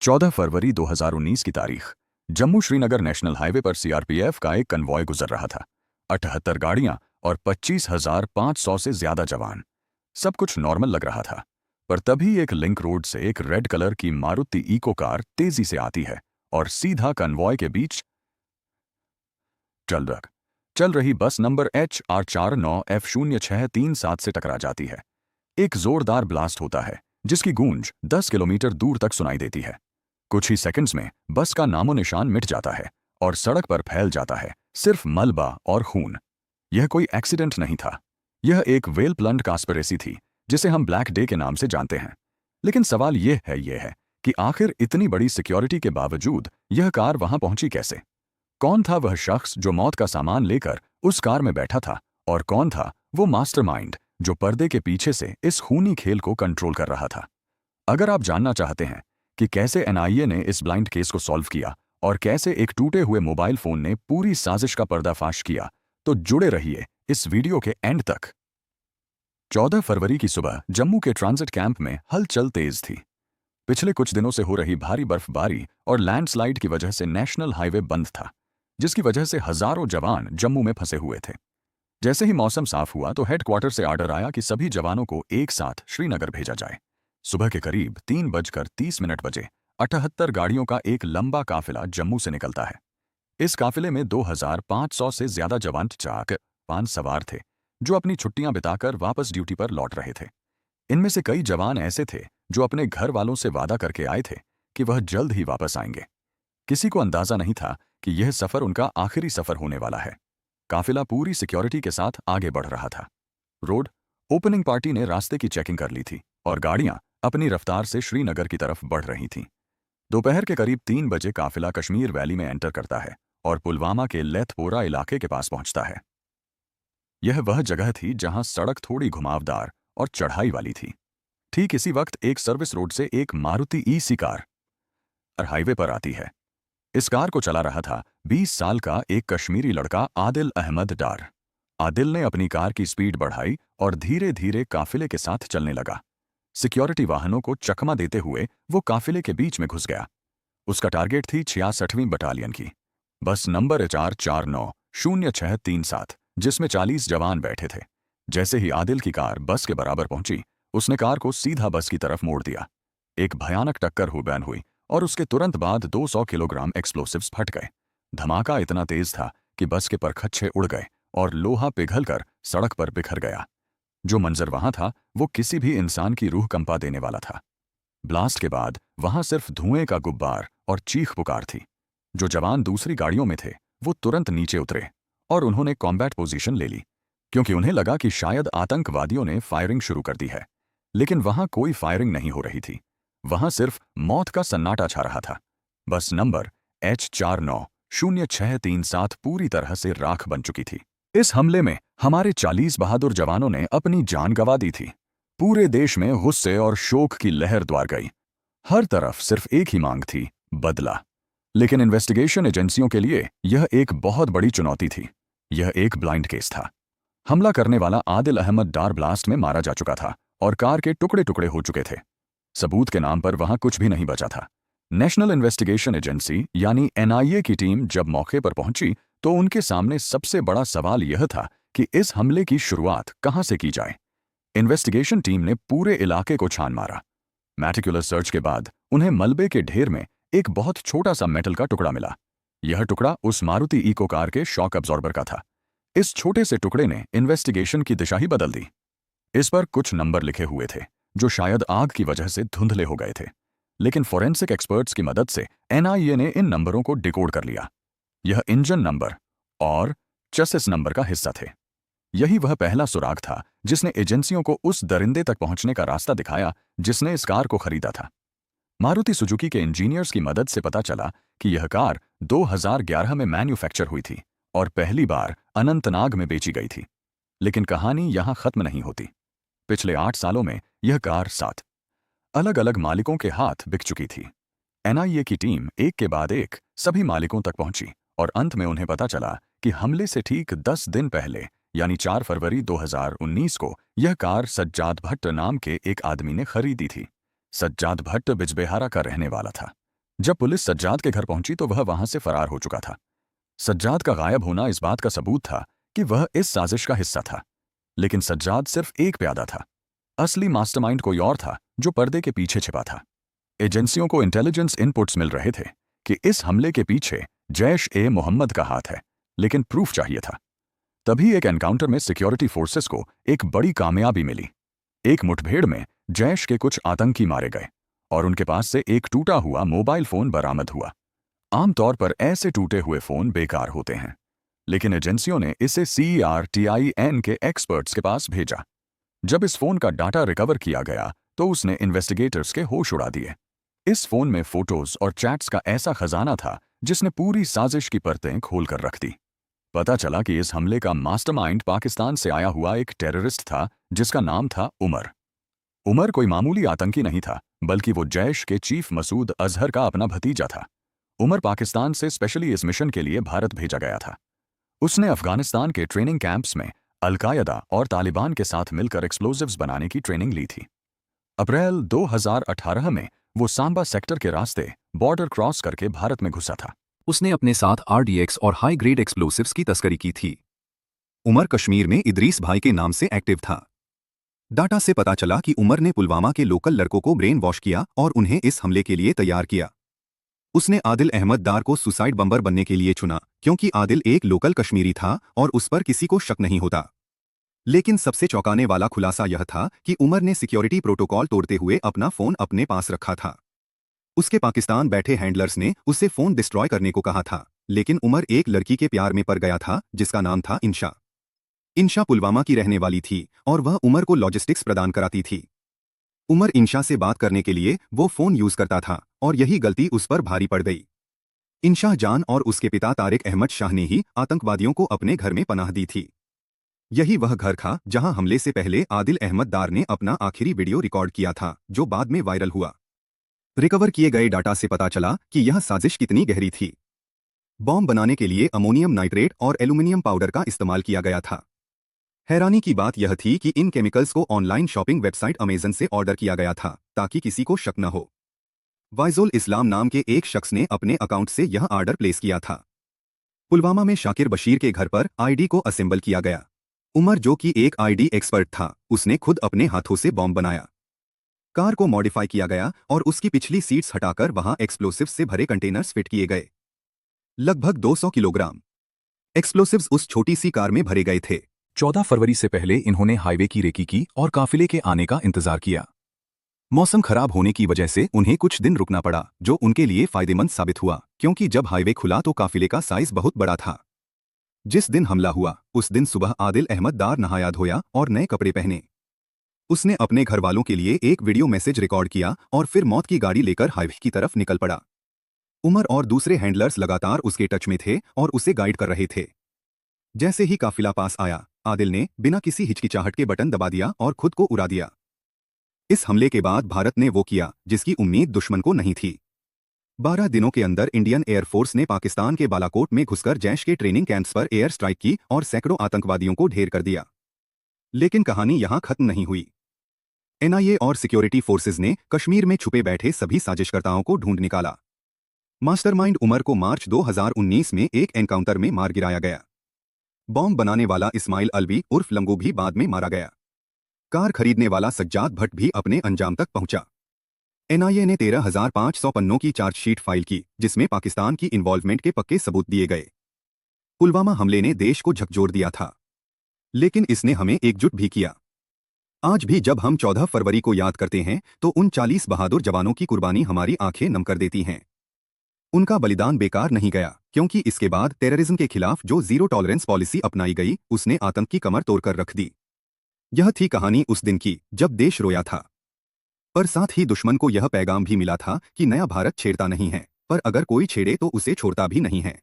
14 फरवरी 2019 की तारीख। Jammu Srinagar national highway पर सीआरपीएफ का एक कन्वॉय गुजर रहा था। 78 गाड़ियां और 25,500 से ज्यादा जवान। सब कुछ नॉर्मल लग रहा था, पर तभी एक लिंक रोड से एक रेड कलर की मारुति इको कार तेजी से आती है और सीधा कन्वॉय के बीच चल रही बस नंबर HR49F0637 से टकरा जाती है। एक जोरदार ब्लास्ट होता है जिसकी गूंज 10 किलोमीटर दूर तक सुनाई देती है। कुछ ही सेकंड्स में बस का नामो निशान मिट जाता है और सड़क पर फैल जाता है सिर्फ मलबा और खून। यह कोई एक्सीडेंट नहीं था, यह एक वेल प्लान्ड कॉन्स्पिरेसी थी जिसे हम ब्लैक डे के नाम से जानते हैं। लेकिन सवाल यह है कि आखिर इतनी बड़ी सिक्योरिटी के बावजूद यह कार वहां पहुंची कैसे? कौन था वह शख्स जो मौत का सामान लेकर उस कार में बैठा था, और कौन था वो मास्टरमाइंड जो पर्दे के पीछे से इस खूनी खेल को कंट्रोल कर रहा था? अगर आप जानना चाहते हैं कि कैसे एनआईए ने इस ब्लाइंड केस को सॉल्व किया और कैसे एक टूटे हुए मोबाइल फोन ने पूरी साजिश का पर्दाफाश किया, तो जुड़े रहिए इस वीडियो के एंड तक। 14 फरवरी की सुबह जम्मू के ट्रांजिट कैंप में हलचल तेज थी। पिछले कुछ दिनों से हो रही भारी बर्फबारी और लैंडस्लाइड की वजह से नेशनल हाईवे बंद था, जिसकी वजह से हजारों जवान जम्मू में फंसे हुए थे। जैसे ही मौसम साफ हुआ तो हेडक्वार्टर से ऑर्डर आया कि सभी जवानों को एक साथ श्रीनगर भेजा जाए। सुबह के करीब 3:30 बजे 78 गाड़ियों का एक लंबा काफिला जम्मू से निकलता है। इस काफिले में 2,500 से ज्यादा जवान चाक पान सवार थे जो अपनी छुट्टियां बिताकर वापस ड्यूटी पर लौट रहे थे। इनमें से कई जवान ऐसे थे जो अपने घर वालों से वादा करके आए थे कि वह जल्द ही वापस आएंगे। किसी को अंदाजा नहीं था कि यह सफर उनका आखिरी सफर होने वाला है। काफिला पूरी सिक्योरिटी के साथ आगे बढ़ रहा था। रोड ओपनिंग पार्टी ने रास्ते की चेकिंग कर ली थी और गाड़ियां अपनी रफ्तार से श्रीनगर की तरफ बढ़ रही थीं। दोपहर के करीब 3 बजे काफिला कश्मीर वैली में एंटर करता है और पुलवामा के लेथपोरा इलाके के पास पहुंचता है। यह वह जगह थी जहां सड़क थोड़ी घुमावदार और चढ़ाई वाली थी। ठीक इसी वक्त एक सर्विस रोड से एक मारुति ईसी कार हाईवे पर आती है। इस कार को चला रहा था 20 साल का एक कश्मीरी लड़का आदिल अहमद डार। आदिल ने अपनी कार की स्पीड बढ़ाई और धीरे धीरे काफिले के साथ चलने लगा। सिक्योरिटी वाहनों को चकमा देते हुए वो काफिले के बीच में घुस गया। उसका टारगेट थी 66वीं बटालियन की बस नंबर HR490637, जिसमें 40 जवान बैठे थे। जैसे ही आदिल की कार बस के बराबर पहुंची, उसने कार को सीधा बस की तरफ मोड़ दिया। एक भयानक टक्कर हुई और उसके तुरंत बाद 200 किलोग्राम एक्सप्लोसिव्स फट गए। धमाका इतना तेज था कि बस के परखच्चे उड़ गए और लोहा पिघलकर सड़क पर बिखर गया। जो मंजर वहां था वो किसी भी इंसान की रूह कंपा देने वाला था। ब्लास्ट के बाद वहां सिर्फ धुएं का गुब्बार और चीख पुकार थी। जो जवान दूसरी गाड़ियों में थे वो तुरंत नीचे उतरे और उन्होंने कॉम्बैट पोजीशन ले ली, क्योंकि उन्हें लगा कि शायद आतंकवादियों ने फायरिंग शुरू कर दी है। लेकिन वहां कोई फायरिंग नहीं हो रही थी, वहां सिर्फ मौत का सन्नाटा छा रहा था। बस नंबर H490637 पूरी तरह से राख बन चुकी थी। इस हमले में हमारे 40 बहादुर जवानों ने अपनी जान गंवा दी थी। पूरे देश में गुस्से और शोक की लहर द्वार गई। हर तरफ सिर्फ एक ही मांग थी, बदला। लेकिन इन्वेस्टिगेशन एजेंसियों के लिए यह एक बहुत बड़ी चुनौती थी। यह एक ब्लाइंड केस था। हमला करने वाला आदिल अहमद डार ब्लास्ट में मारा जा चुका था और कार के टुकड़े टुकड़े हो चुके थे। सबूत के नाम पर वहां कुछ भी नहीं बचा था। नेशनल इन्वेस्टिगेशन एजेंसी यानी एनआईए की टीम जब मौके पर पहुंची तो उनके सामने सबसे बड़ा सवाल यह था कि इस हमले की शुरुआत कहां से की जाए। इन्वेस्टिगेशन टीम ने पूरे इलाके को छान मारा। मैटिकुलर सर्च के बाद उन्हें मलबे के ढेर में एक बहुत छोटा सा मेटल का टुकड़ा मिला। यह टुकड़ा उस मारुति इको कार के शॉक अब्जॉर्बर का था। इस छोटे से टुकड़े ने इन्वेस्टिगेशन की दिशा ही बदल दी। इस पर कुछ नंबर लिखे हुए थे जो शायद आग की वजह से धुंधले हो गए थे, लेकिन फोरेंसिक एक्सपर्ट्स की मदद से एनआईए ने इन नंबरों को डिकोड कर लिया। यह इंजन नंबर और चेसिस नंबर का हिस्सा थे। यही वह पहला सुराग था जिसने एजेंसियों को उस दरिंदे तक पहुंचने का रास्ता दिखाया जिसने इस कार को खरीदा था। मारुति सुजुकी के इंजीनियर्स की मदद से पता चला कि यह कार 2011 में मैन्युफैक्चर हुई थी और पहली बार अनंतनाग में बेची गई थी। लेकिन कहानी यहां खत्म नहीं होती। पिछले 8 सालों में यह कार 7 अलग अलग मालिकों के हाथ बिक चुकी थी। एनआईए की टीम एक के बाद एक सभी मालिकों तक पहुंची और अंत में उन्हें पता चला कि हमले से ठीक 10 दिन पहले यानी 4 फरवरी 2019 को यह कार सज्जाद भट्ट नाम के एक आदमी ने खरीदी थी। सज्जाद भट्ट बिजबेहारा का रहने वाला था। जब पुलिस सज्जाद के घर पहुंची तो वह वहां से फरार हो चुका था। सज्जाद का गायब होना इस बात का सबूत था कि वह इस साजिश का हिस्सा था। लेकिन सज्जाद सिर्फ एक प्यादा था। असली मास्टरमाइंड कोई और था जो पर्दे के पीछे छिपा था। एजेंसियों को इंटेलिजेंस इनपुट्स मिल रहे थे कि इस हमले के पीछे जैश-ए-मोहम्मद का हाथ है, लेकिन प्रूफ चाहिए था। तभी एक एनकाउंटर में सिक्योरिटी फोर्सेस को एक बड़ी कामयाबी मिली। एक मुठभेड़ में जैश के कुछ आतंकी मारे गए और उनके पास से एक टूटा हुआ मोबाइल फोन बरामद हुआ। आमतौर पर ऐसे टूटे हुए फोन बेकार होते हैं, लेकिन एजेंसियों ने इसे CERTIN के एक्सपर्ट्स के पास भेजा। जब इस फोन का डाटा रिकवर किया गया तो उसने इन्वेस्टिगेटर्स के होश उड़ा दिए। इस फोन में फोटोज और चैट्स का ऐसा खजाना था जिसने पूरी साजिश की परतें खोलकर रख दी। पता चला कि इस हमले का मास्टरमाइंड पाकिस्तान से आया हुआ एक टेररिस्ट था जिसका नाम था उमर। उमर कोई मामूली आतंकी नहीं था, बल्कि वो जैश के चीफ मसूद अजहर का अपना भतीजा था। उमर पाकिस्तान से स्पेशली इस मिशन के लिए भारत भेजा गया था। उसने अफगानिस्तान के ट्रेनिंग कैंप्स में अल-कायदा और तालिबान के साथ मिलकर एक्सप्लोजिव्स बनाने की ट्रेनिंग ली थी। अप्रैल 2018 में वो सांबा सेक्टर के रास्ते बॉर्डर क्रॉस करके भारत में घुसा था। उसने अपने साथ RDX और हाई ग्रेड एक्सप्लोसिव्स की तस्करी की थी। उमर कश्मीर में इदरीस भाई के नाम से एक्टिव था। डाटा से पता चला कि उमर ने पुलवामा के लोकल लड़कों को ब्रेन वॉश किया और उन्हें इस हमले के लिए तैयार किया। उसने आदिल अहमद दार को सुसाइड बम्बर बनने के लिए चुना क्योंकि आदिल एक लोकल कश्मीरी था और उस पर किसी को शक नहीं होता। लेकिन सबसे चौंकाने वाला खुलासा यह था कि उमर ने सिक्योरिटी प्रोटोकॉल तोड़ते हुए अपना फोन अपने पास रखा था। उसके पाकिस्तान बैठे हैंडलर्स ने उसे फोन डिस्ट्रॉय करने को कहा था, लेकिन उमर एक लड़की के प्यार में पड़ गया था जिसका नाम था इंशा। इंशा पुलवामा की रहने वाली थी और वह उमर को लॉजिस्टिक्स प्रदान कराती थी। उमर इंशा से बात करने के लिए वो फोन यूज करता था और यही गलती उस पर भारी पड़ गई। इंशा जान और उसके पिता तारिक अहमद शाह ने ही आतंकवादियों को अपने घर में पनाह दी थी। यही वह घर था जहां हमले से पहले आदिल अहमद दार ने अपना आखिरी वीडियो रिकॉर्ड किया था, जो बाद में वायरल हुआ। रिकवर किए गए डाटा से पता चला कि यह साजिश कितनी गहरी थी। बॉम्ब बनाने के लिए अमोनियम नाइट्रेट और एल्यूमिनियम पाउडर का इस्तेमाल किया गया था। हैरानी की बात यह थी कि इन केमिकल्स को ऑनलाइन शॉपिंग वेबसाइट अमेजन से ऑर्डर किया गया था ताकि किसी को शक न हो। वाइजुल इस्लाम नाम के एक शख्स ने अपने अकाउंट से यह ऑर्डर प्लेस किया था। पुलवामा में शाकिर बशीर के घर पर आईडी को असेंबल किया गया। उमर, जो कि एक आईडी एक्सपर्ट था, उसने खुद अपने हाथों से बॉम्ब बनाया। कार को मॉडिफाई किया गया और उसकी पिछली सीट्स हटाकर वहां एक्सप्लोसिव्स से भरे कंटेनर्स फिट किए गए। लगभग 200 किलोग्राम एक्सप्लोसिव्स उस छोटी सी कार में भरे गए थे। 14 फरवरी से पहले इन्होंने हाईवे की रेकी की और काफिले के आने का इंतजार किया। मौसम खराब होने की वजह से उन्हें कुछ दिन रुकना पड़ा, जो उनके लिए फायदेमंद साबित हुआ क्योंकि जब हाईवे खुला तो काफिले का साइज बहुत बड़ा था। जिस दिन हमला हुआ उस दिन सुबह आदिल अहमद दार नहाया धोया और नए कपड़े पहने। उसने अपने घर वालों के लिए एक वीडियो मैसेज रिकॉर्ड किया और फिर मौत की गाड़ी लेकर हाईवे की तरफ निकल पड़ा। उमर और दूसरे हैंडलर्स लगातार उसके टच में थे और उसे गाइड कर रहे थे। जैसे ही काफिला पास आया, आदिल ने बिना किसी हिचकिचाहट के बटन दबा दिया और खुद को उड़ा दिया। इस हमले के बाद भारत ने वो किया जिसकी उम्मीद दुश्मन को नहीं थी। 12 दिनों के अंदर इंडियन एयरफोर्स ने पाकिस्तान के बालाकोट में घुसकर जैश के ट्रेनिंग कैंप्स पर एयर स्ट्राइक की और सैकड़ों आतंकवादियों को ढेर कर दिया। लेकिन कहानी यहां खत्म नहीं हुई। NIA और सिक्योरिटी फोर्सेज ने कश्मीर में छुपे बैठे सभी साजिशकर्ताओं को ढूंढ निकाला। मास्टरमाइंड उमर को मार्च 2019 में एक एनकाउंटर में मार गिराया गया। बॉम्ब बनाने वाला इस्माइल अलवी उर्फ लंगू भी बाद में मारा गया। कार खरीदने वाला सज्जाद भट्ट भी अपने अंजाम तक पहुंचा। NIA ने 13,500 पन्नों की चार्जशीट फाइल की, जिसमें पाकिस्तान की इन्वॉल्वमेंट के पक्के सबूत दिए गए। पुलवामा हमले ने देश को झकझोर दिया था, लेकिन इसने हमें एकजुट भी किया। आज भी जब हम 14 फरवरी को याद करते हैं तो उन 40 बहादुर जवानों की कुर्बानी हमारी आंखें नम कर देती हैं। उनका बलिदान बेकार नहीं गया, क्योंकि इसके बाद टेररिज्म के खिलाफ जो जीरो टॉलरेंस पॉलिसी अपनाई गई उसने आतंक की कमर तोड़कर रख दी। यह थी कहानी उस दिन की जब देश रोया था, पर साथ ही दुश्मन को यह पैगाम भी मिला था कि नया भारत छेड़ता नहीं है, पर अगर कोई छेड़े तो उसे छोड़ता भी नहीं है।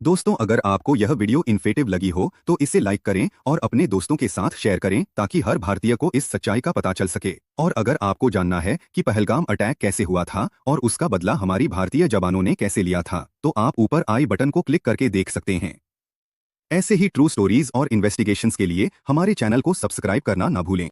दोस्तों, अगर आपको यह वीडियो इन्फेटिव लगी हो तो इसे लाइक करें और अपने दोस्तों के साथ शेयर करें ताकि हर भारतीय को इस सच्चाई का पता चल सके। और अगर आपको जानना है कि पहलगाम अटैक कैसे हुआ था और उसका बदला हमारी भारतीय जवानों ने कैसे लिया था, तो आप ऊपर आई बटन को क्लिक करके देख सकते हैं। ऐसे ही ट्रू स्टोरीज और इन्वेस्टिगेशंस के लिए हमारे चैनल को सब्सक्राइब करना ना भूलें।